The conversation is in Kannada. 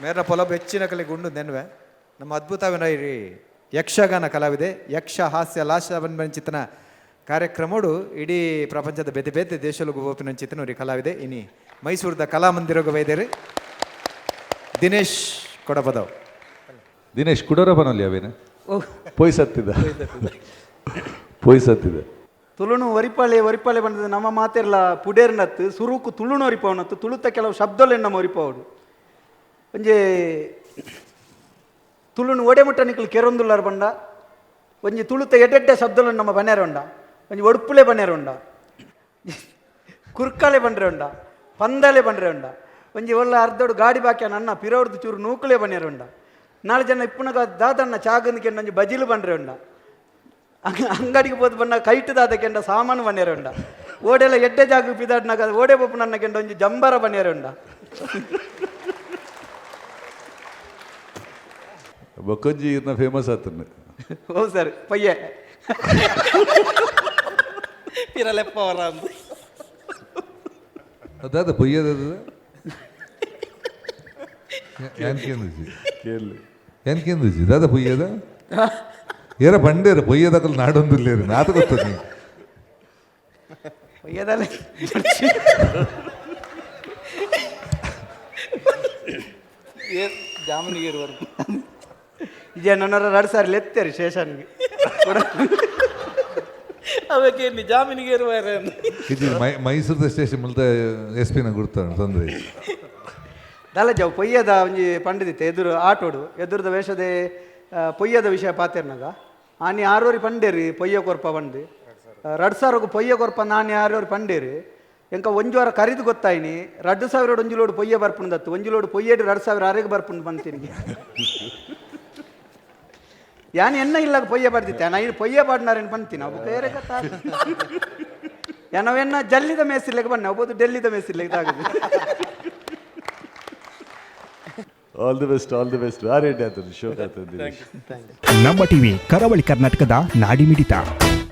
ಮೇರ ಪೊಲ ಬೆಚ್ಚಿನ ಕಲೆ ಗುಂಡು ನೆನ್ವೆ ನಮ್ಮ ಅದ್ಭುತವಿನ ಯಕ್ಷಗಾನ ಕಲಾವಿದೆ ಯಕ್ಷ ಹಾಸ್ಯ ಲಾಸ್ಯಚಿತನ ಕಾರ್ಯಕ್ರಮಡು ಇಡೀ ಪ್ರಪಂಚದ ಬೇತೆ ಬೇತೆ ದೇಶಗಳಿಗೂ ಓಪಿನ ಚಿತ್ತನ ಕಲಾವಿದೆ ಇನಿ ಮೈಸೂರದ ಕಲಾಮಂದಿರಗ ವೈದ್ಯರು ದಿನೇಶ್ ಕೊಡಪದವ್. ದಿನೇಶ್ ಕುಡರಪ್ಪನಲ್ಲಿ ಅವೇನು ಪೊಯ್ ಸತ್ತಿದೆ ತುಳುನು ಒರಿಪಾಳೆ ಬಂದದ ನಮ್ಮ ಮಾತೆರ್ಲ ಪುಡೇರ್ನತ್ತು ಸುರುಕು ತುಳುನು ಒರಿಪವನತ್ತು ತುಳುತ ಕೆಲವು ಶಬ್ದಗಳು ನಮ್ಮ ಒರಿಪವಡು ಒಂಜೆ ತುಳುನು ಒಡೆಮುಟ್ಟ ನಿಕ್ಕಲು ಕೆರೊಂದುಲ್ಲಾರ ಬಂಡ ಒಂಜಿ ತುಳುತ ಎಡ್ಡೆಡ್ಡೆ ಶಬ್ದಗಳು ನಮ್ಮ ಬನ್ನೇರ ಉಂಡ ಒಂಜಿ ಒಡುಪುಲೆ ಬನ್ನೇರ ಉಂಡ ಕುರ್ಕಾಲೆ ಬಂಡ್ರೆ ಉಂಡ ಪಂದಾಲೆ ಬಂಡ್ರೆ ಉಂಡ ಒಂಜಿ ಒಳ್ಳೆ ಅರ್ಧೋಡು ಗಾಡಿ ಬಾಕಿ ನನ್ನ ಪಿರೋಡ್ದು ಚೂರು ನೂಕುಲೆ ಬನ್ನೇರ ಉಂಡ 4 ಜನ ಇಪ್ಪುನಗ ದಾದನ್ನ ಚಾಗನ್ಕೆ ಒಂಜಿ ಬಜಿಲು ಬಂಡ್ರೆ ಉಂಡ ಅಂಗಡಿಗೆ ಹೋದ್ ಬಣ್ಣ ಕೈಟ್ ದಾದ ಕೆಂಡ ಸಾಮಾನು ಬನ್ನೇರ ಉಂಡ ಓಡೆಲ್ಲ ಎಡ್ಡೆ ಜಾಗ ಪಿದಾಡ್ನಾಗ ಓಡೆ ಬೊಪ್ಪು ನನ್ನ ಕೆಂಡ ಒಂಜಿ ಜಂಬರ ಬನ್ನೇರ ಉಂಡ ಬೊಕ್ಕೊಂಜಿ ಇರ್ನ ಫೇಮಸ್ ಆತನು ಓ ಸರ್ ಪಯ್ಯೆ ಇರಲೆಪ್ಪ ಅವರ ಅದಾದ ಪೊಯ್ಯದ ಏನ್ಕೇಂದ್ರಿಜಿ ದಾದ ಪೊಯ್ಯದ ಏರ ಬಂಡೇರು ಪೊಯ್ಯದಕಲ್ ನಾಡೊಂದಿಲ್ಲೇರು ನಾತ ಗೊತ್ತದ ನೀ ಪಯ್ಯದಲ್ಲ ಜಾಮನಿಗೆ ಇರುವವರೆಗೂ ಇಜೆ ನನ್ನ 2 ಸಾರಿ ಲೆತ್ತೇರಿ ಸ್ಟೇಷನ್ಗೆ ಅವಕ್ಕೆ ಜಾಮೀನಿಗೆ ಇರುವಾರೆ ಇದು ಮೈಸೂರದ ಸ್ಟೇಷನ್ ಮಲ್ತ ಎಸ್ ಪಿನ ಗುರ್ತಾನೆ ತೊಂದರೆ ದಾಲ ಜಾವು ಪೊಯ್ಯದ ಒಂಜಿ ಪಂಡಿದಿತ್ತೆ ಎದುರು ಆಟೋಡು ಎದುರದ ವೇಷದೆ ಪೊಯ್ಯದ ವಿಷಯ ಪಾತೆರ್ನಾಗ ಆನಿ ಆರೋರಿ ಪಂಡೇರಿ ಪೊಯ್ಯ ಕೊರ್ಪ ಬಂದು 2,000 ಪೊಯ್ಯ ಕೊರ್ಪ ನಾನಿ ಆರೋರಿ ಪಂಡೇರಿ ಎಂಕ ಒಂಜುವಾರ ಕರಿದು ಗೊತ್ತಾಯಿನಿ 2,000 ಒಂಜುಲೋಡು ಪೊಯ್ಯ ಬರ್ಪುಂದತ್ತು ಒಂಜುಲೋಡು ಪೊಯ್ಯಡು 2,000 ಅರೆಗೆ ಬರ್ಪುಂಡು ಬಂತೀನಿ ಯಾನ್ ಎನ್ನ ಇಲ್ಲಾಗ ಪೊಯ್ಯ ಬರ್ದಿತ್ತೆ ನಾನು ಪೊಯ್ಯ ಪಾಡ್ನಾರೇನು ಬಂತೀನಿ ಅವು ಬೇರೆ ಕಥಾ ನಾವೆನ್ನ ಜಲ್ಲಿದ ಮೇಸಿರ್ಲಿಕ್ಕೆ ಬನ್ನಿ ಒಬ್ಬದು ಡೆಲ್ಲಿದ ಮೇಸಿರ್ಲಿಕ್ಕೆ ಆಗುದು ಆಲ್ ದಿ ಬೆಸ್ಟ್ ಆರೇಟ್ ಆಯ್ತದೆ ಶೋ ಆಯ್ತದೆ ನಮ್ಮ ಟಿವಿ ಕರಾವಳಿ ಕರ್ನಾಟಕದ ನಾಡಿಮಿಡಿತ.